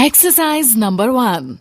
Exercise number 1.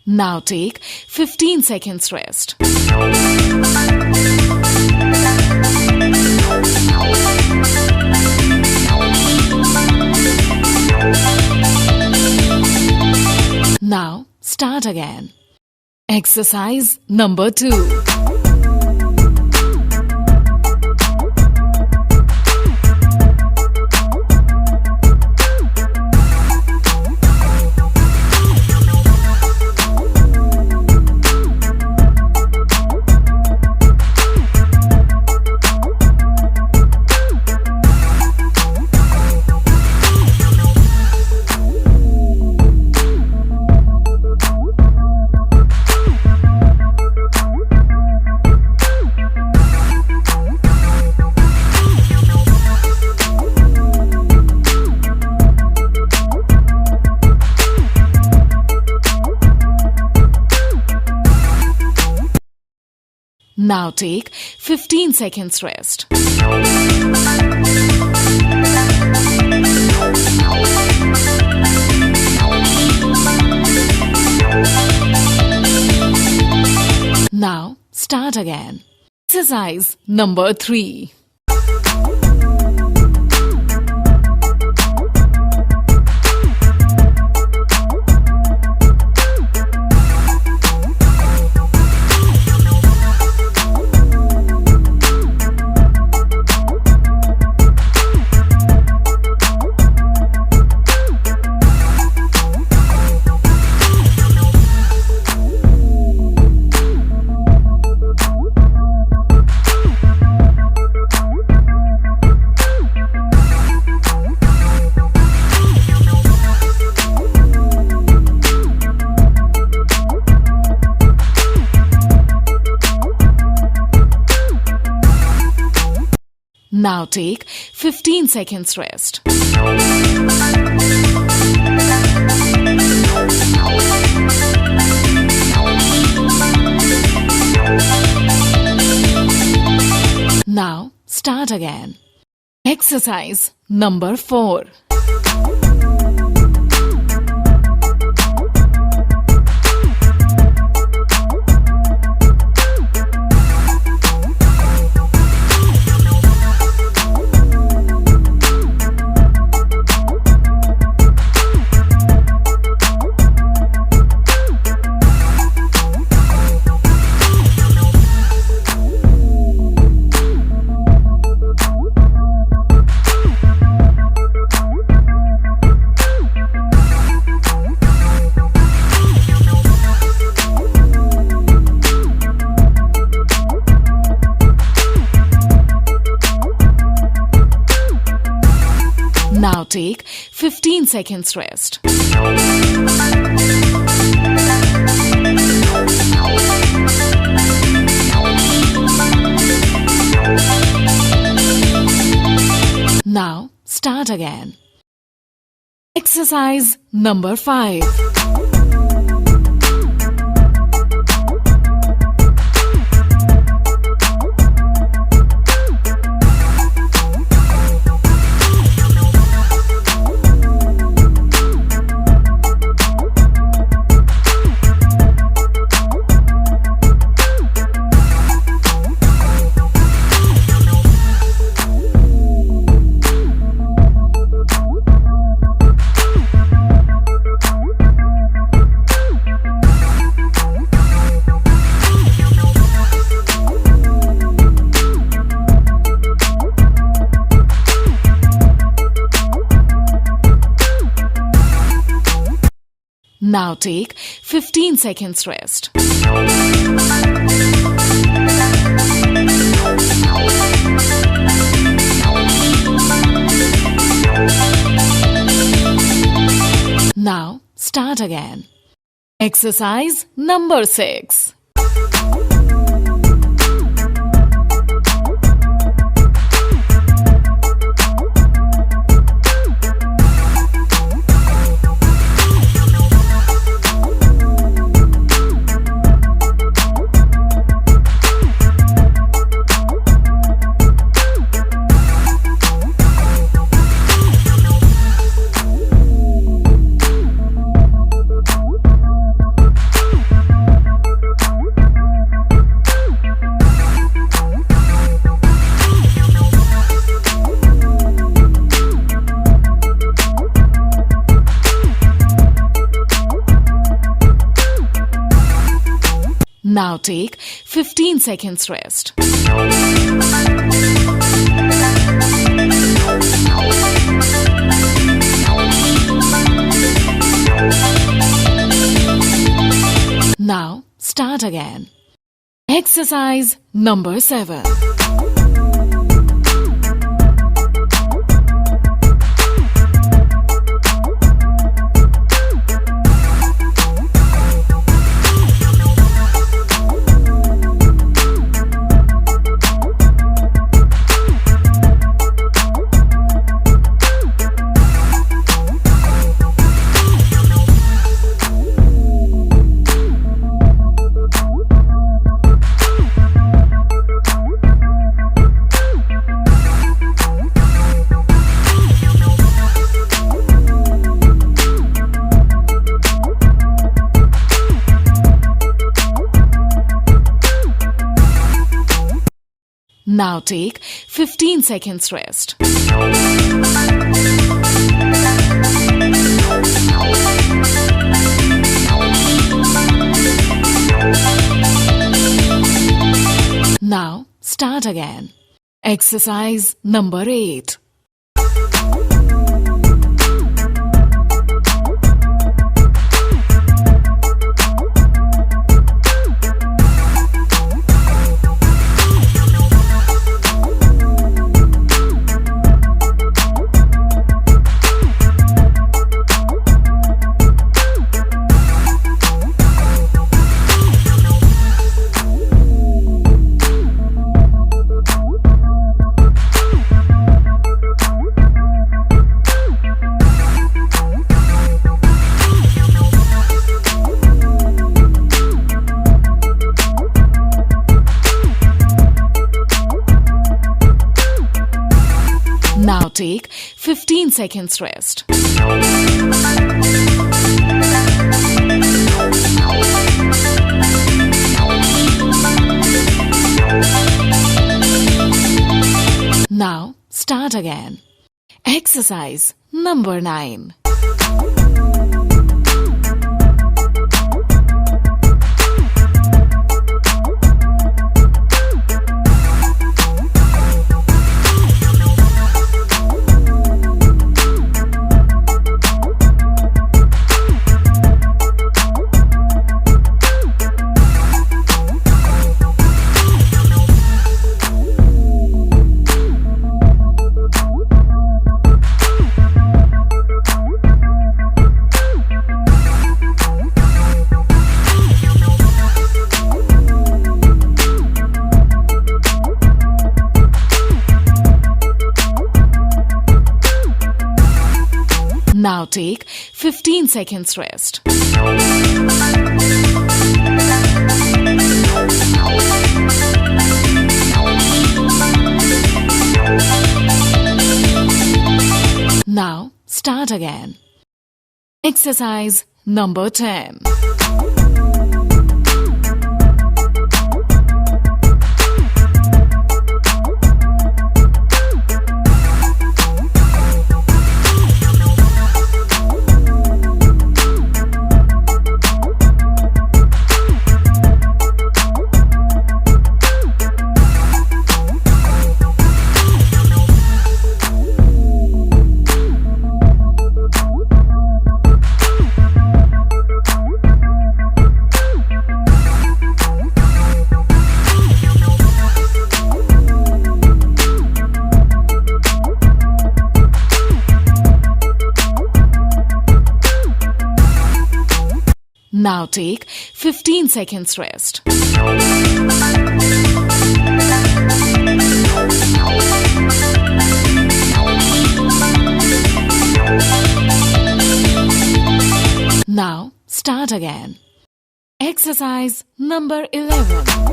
Now take 15 seconds rest. Now start again. Exercise number 2. Now take 15 seconds rest. Now start again. Exercise number 3. Now take 15 seconds rest. Now start again. Exercise number 4. Now take 15 seconds rest. Now start again. Exercise number 5. Now take 15 seconds rest. Now start again. Exercise number 6. Now take 15 seconds rest. Now start again. Exercise number 7. Now take 15 seconds rest. Now start again. Exercise number 8. Now take 15 seconds rest. Now start again. Exercise number 9. Now take 15 seconds rest. Now start again. Exercise number 10. Now take 15 seconds rest. Now start again. Exercise number 11.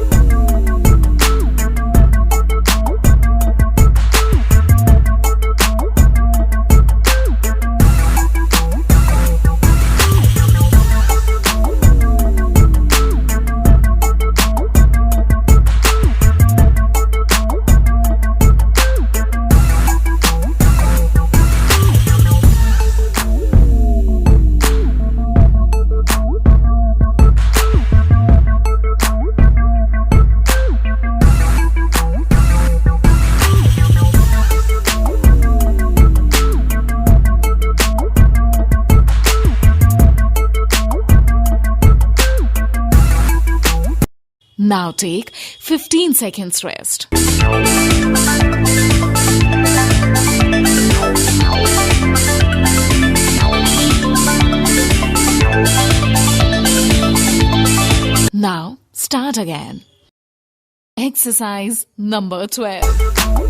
Now take 15 seconds rest. Now start again. Exercise number 12.